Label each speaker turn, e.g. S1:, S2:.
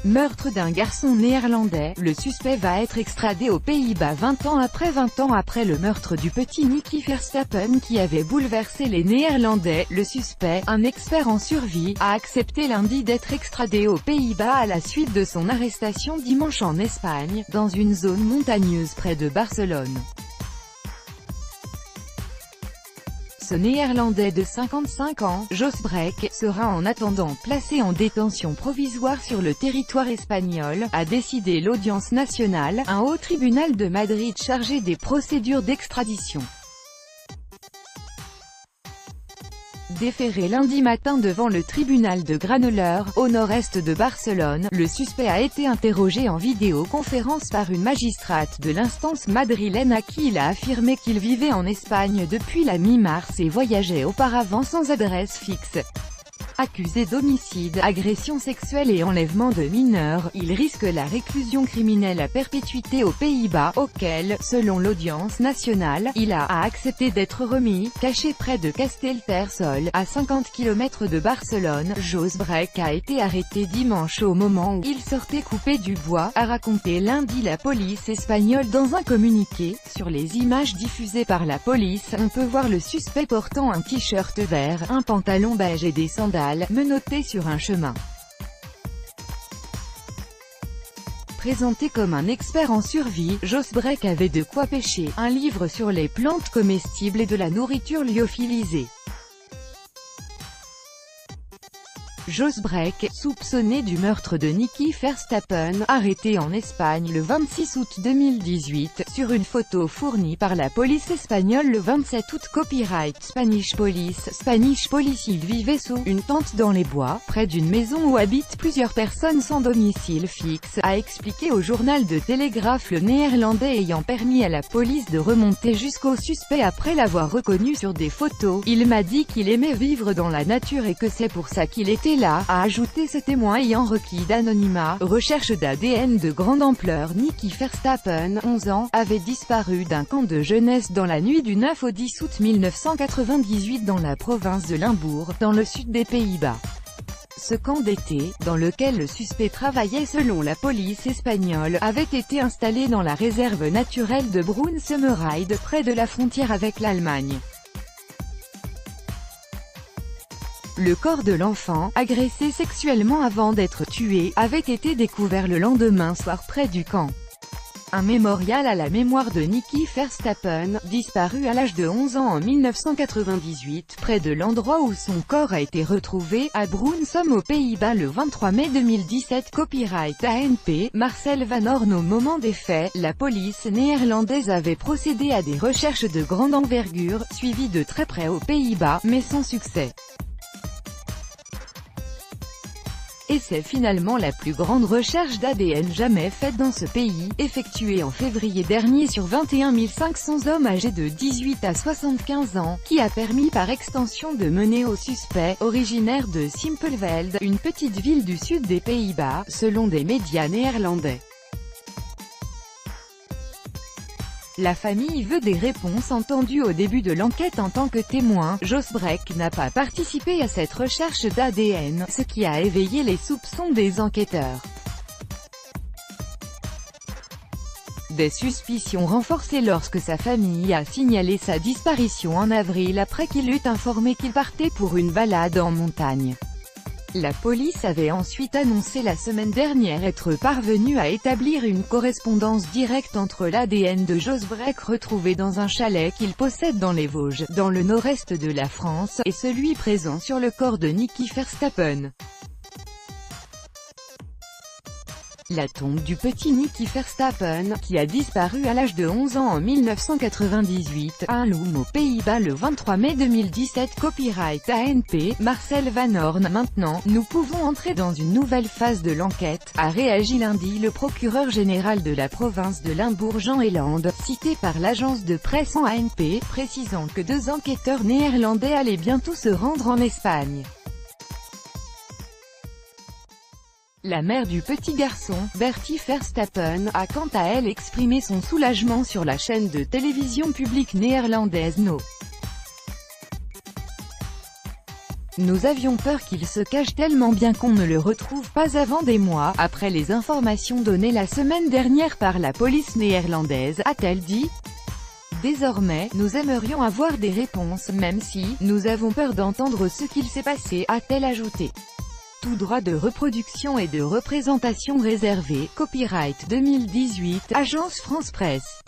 S1: Meurtre d'un garçon néerlandais, le suspect va être extradé aux Pays-Bas 20 ans après le meurtre du petit Nicky Verstappen qui avait bouleversé les Néerlandais. Le suspect, un expert en survie, a accepté lundi d'être extradé aux Pays-Bas à la suite de son arrestation dimanche en Espagne, dans une zone montagneuse près de Barcelone. Ce Néerlandais de 55 ans, Jos Breck, sera en attendant placé en détention provisoire sur le territoire espagnol, a décidé l'audience nationale, un haut tribunal de Madrid chargé des procédures d'extradition. Déféré lundi matin devant le tribunal de Granollers, au nord-est de Barcelone, le suspect a été interrogé en vidéoconférence par une magistrate de l'instance madrilène à qui il a affirmé qu'il vivait en Espagne depuis la mi-mars et voyageait auparavant sans adresse fixe. Accusé d'homicide, agression sexuelle et enlèvement de mineurs, il risque la réclusion criminelle à perpétuité aux Pays-Bas, auquel, selon l'audience nationale, il a accepté d'être remis, caché près de Castellterçol, à 50 km de Barcelone. Jos Breck a été arrêté dimanche au moment où il sortait coupé du bois, a raconté lundi la police espagnole dans un communiqué. Sur les images diffusées par la police, on peut voir le suspect portant un t-shirt vert, un pantalon beige et des sandales, menotté sur un chemin. Présenté comme un expert en survie, Jos Breck avait de quoi pêcher, un livre sur les plantes comestibles et de la nourriture lyophilisée. Jos Breck, soupçonné du meurtre de Nicky Verstappen, arrêté en Espagne le 26 août 2018, sur une photo fournie par la police espagnole le 27 août. Copyright Spanish Police. Il vivait sous une tente dans les bois, près d'une maison où habitent plusieurs personnes sans domicile fixe, a expliqué au journal de Télégraphe le néerlandais ayant permis à la police de remonter jusqu'au suspect après l'avoir reconnu sur des photos. Il m'a dit qu'il aimait vivre dans la nature et que c'est pour ça qu'il était là, a ajouté ce témoin ayant requis d'anonymat. Recherche d'ADN de grande ampleur. Nicky Verstappen, 11 ans, avait disparu d'un camp de jeunesse dans la nuit du 9 au 10 août 1998 dans la province de Limbourg, dans le sud des Pays-Bas. Ce camp d'été, dans lequel le suspect travaillait selon la police espagnole, avait été installé dans la réserve naturelle de Broun-Semerheide, près de la frontière avec l'Allemagne. Le corps de l'enfant, agressé sexuellement avant d'être tué, avait été découvert le lendemain soir près du camp. Un mémorial à la mémoire de Nicky Verstappen, disparu à l'âge de 11 ans en 1998, près de l'endroit où son corps a été retrouvé, à Broun-Somme aux Pays-Bas le 23 mai 2017. Copyright ANP, Marcel Van Horn. Au moment des faits, la police néerlandaise avait procédé à des recherches de grande envergure, suivies de très près aux Pays-Bas, mais sans succès. Et c'est finalement la plus grande recherche d'ADN jamais faite dans ce pays, effectuée en février dernier sur 21 500 hommes âgés de 18 à 75 ans, qui a permis par extension de mener au suspect, originaire de Simpelveld, une petite ville du sud des Pays-Bas, selon des médias néerlandais. La famille veut des réponses entendues au début de l'enquête en tant que témoin. Jos Breck n'a pas participé à cette recherche d'ADN, ce qui a éveillé les soupçons des enquêteurs. Des suspicions renforcées lorsque sa famille a signalé sa disparition en avril après qu'il eut informé qu'il partait pour une balade en montagne. La police avait ensuite annoncé la semaine dernière être parvenue à établir une correspondance directe entre l'ADN de Jos Breck retrouvé dans un chalet qu'il possède dans les Vosges, dans le nord-est de la France, et celui présent sur le corps de Nicky Verstappen. La tombe du petit Nicky Verstappen, qui a disparu à l'âge de 11 ans en 1998, à Loom aux Pays-Bas le 23 mai 2017. Copyright ANP, Marcel Van Horn. Maintenant, nous pouvons entrer dans une nouvelle phase de l'enquête, a réagi lundi le procureur général de la province de Limbourg Jean Eland, cité par l'agence de presse en ANP, précisant que 2 enquêteurs néerlandais allaient bientôt se rendre en Espagne. La mère du petit garçon, Bertie Verstappen, a quant à elle exprimé son soulagement sur la chaîne de télévision publique néerlandaise No. Nous avions peur qu'il se cache tellement bien qu'on ne le retrouve pas avant des mois, après les informations données la semaine dernière par la police néerlandaise, a-t-elle dit. Désormais, nous aimerions avoir des réponses même si, nous avons peur d'entendre ce qu'il s'est passé, a-t-elle ajouté. Tout droit de reproduction et de représentation réservé, copyright 2018, Agence France Presse.